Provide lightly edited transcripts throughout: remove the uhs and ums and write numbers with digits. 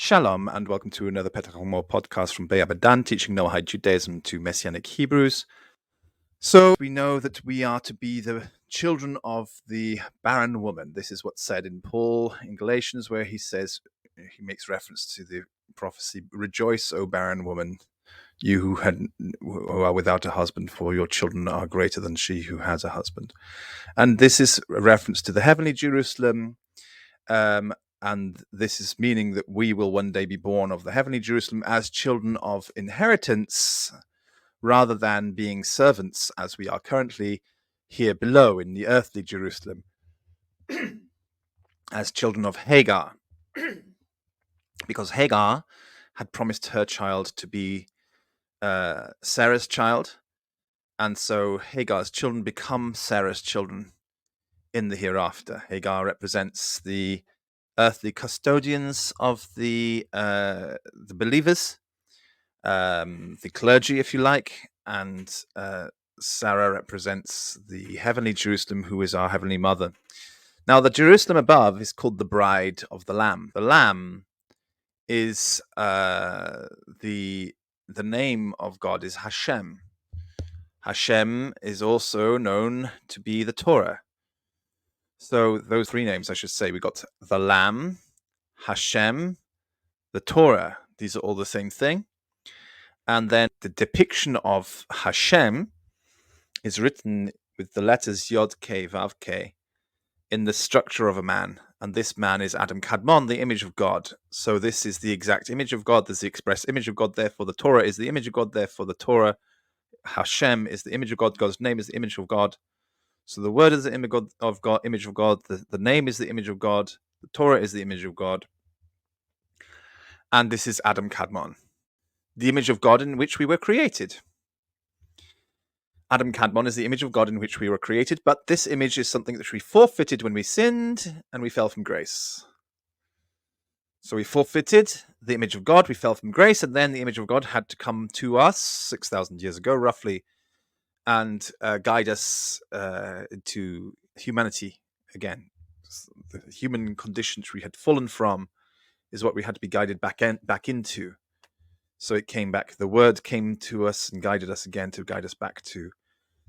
Shalom, and welcome to another Chamor podcast from Bei Abedan, teaching Noahide Judaism to Messianic Hebrews. So we know that we are to be the children of the barren woman. This is what's said in Paul in Galatians, where he makes reference to the prophecy, "Rejoice, O barren woman, you who are without a husband, for your children are greater than she who has a husband." And this is a reference to the heavenly Jerusalem. And this is meaning that we will one day be born of the heavenly Jerusalem as children of inheritance, rather than being servants as we are currently here below in the earthly Jerusalem, as children of Hagar, because Hagar had promised her child to be Sarah's child, and so Hagar's children become Sarah's children in the hereafter. Hagar represents the earthly custodians of the believers, the clergy, if you like, and Sarah represents the heavenly Jerusalem, who is our heavenly mother. Now, the Jerusalem above is called the bride of the Lamb. The Lamb is the name of God is Hashem. Hashem is also known to be the Torah. So those three names, I should say, we got the Lamb, Hashem, the Torah. These are all the same thing. And then the depiction of Hashem is written with the letters Yod K, Vav K, in the structure of a man. And this man is Adam Kadmon, the image of God. So this is the exact image of God. There's the express image of God. Therefore, the Torah is the image of God. Therefore, the Torah, Hashem, is the image of God. God's name is the image of God. So the word is the image of God. The name is the image of God. The Torah is the image of God. And this is Adam Kadmon, the image of God in which we were created. Adam Kadmon is the image of God in which we were created, but this image is something that we forfeited when we sinned and we fell from grace. So we forfeited the image of God, we fell from grace, and then the image of God had to come to us 6,000 years ago, roughly, and guide us to humanity again. The human condition which we had fallen from is what we had to be guided back into. So it came back. The word came to us and guided us again to guide us back to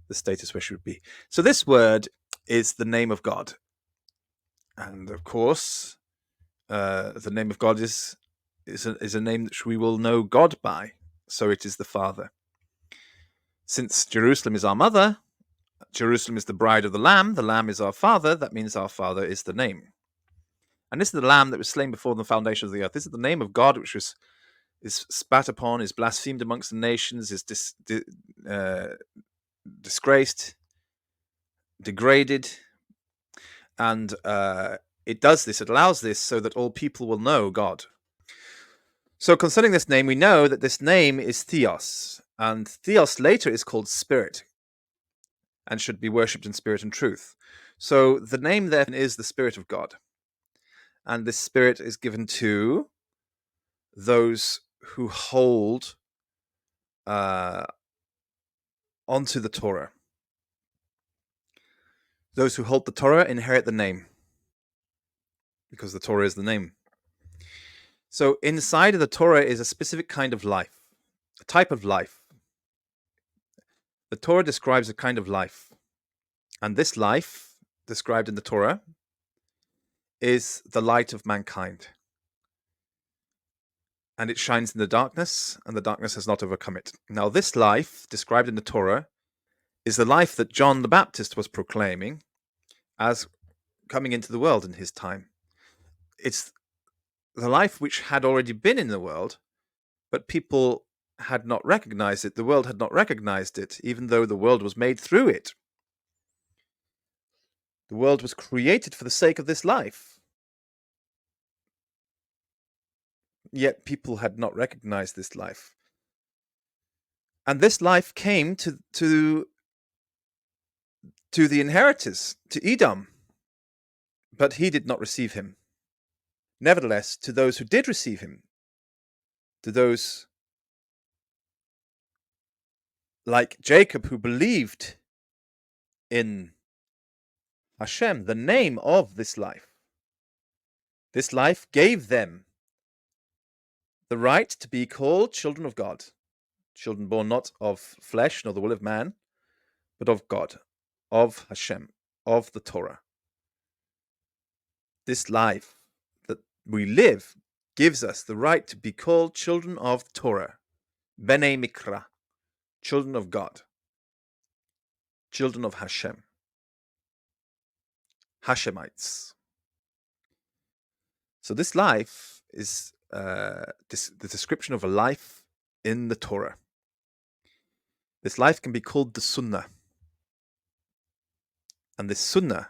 the status where she would be. So this word is the name of God. And of course, the name of God is a name that we will know God by. So it is the Father. Since Jerusalem is our mother, Jerusalem is the bride of the Lamb is our Father, that means our Father is the name. And this is the Lamb that was slain before the foundation of the earth. This is the name of God which is spat upon, is blasphemed amongst the nations, is disgraced, degraded, and it does this, it allows this so that all people will know God. So concerning this name, we know that this name is Theos, and Theos later is called Spirit, and should be worshipped in spirit and truth. So the name there is the Spirit of God, and this Spirit is given to those who hold onto the Torah. Those who hold the Torah inherit the name, because the Torah is the name. So inside of the Torah is a specific kind of life, a type of life. The Torah describes a kind of life. And this life, described in the Torah, is the light of mankind. And it shines in the darkness, and the darkness has not overcome it. Now, this life, described in the Torah, is the life that John the Baptist was proclaiming as coming into the world in his time. It's the life which had already been in the world, but people had not recognized it. The world had not recognized it, even though the world was made through it. The world was created for the sake of this life. Yet people had not recognized this life. And this life came to the inheritors, to Edom, but he did not receive him. Nevertheless, to those who did receive him, to those like Jacob who believed in Hashem, the name of this life gave them the right to be called children of God, children born not of flesh nor the will of man, but of God, of Hashem, of the Torah. This life that we live gives us the right to be called children of Torah, Bnei Mikra, children of God, children of Hashem, Hashemites. So this life is the description of a life in the Torah. This life can be called the Sunnah. And this Sunnah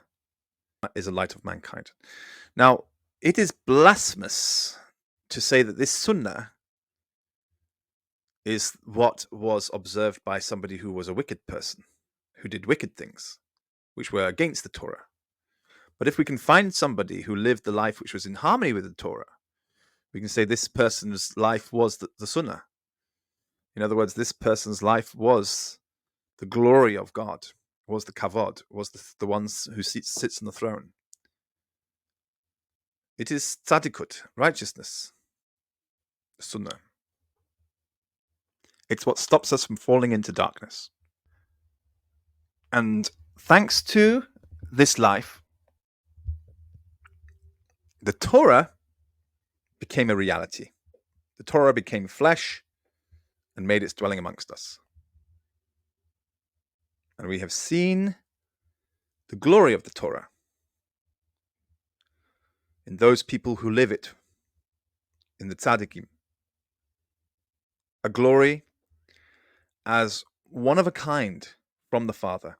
is a light of mankind. Now, it is blasphemous to say that this Sunnah is what was observed by somebody who was a wicked person, who did wicked things, which were against the Torah. But if we can find somebody who lived the life which was in harmony with the Torah, we can say this person's life was the Sunnah. In other words, this person's life was the glory of God, was the kavod, was the ones who sits on the throne. It is tzadikut, righteousness, Sunnah. It's what stops us from falling into darkness. And thanks to this life, the Torah became a reality. The Torah became flesh and made its dwelling amongst us. And we have seen the glory of the Torah in those people who live it, in the tzaddikim. A glory as one of a kind from the Father.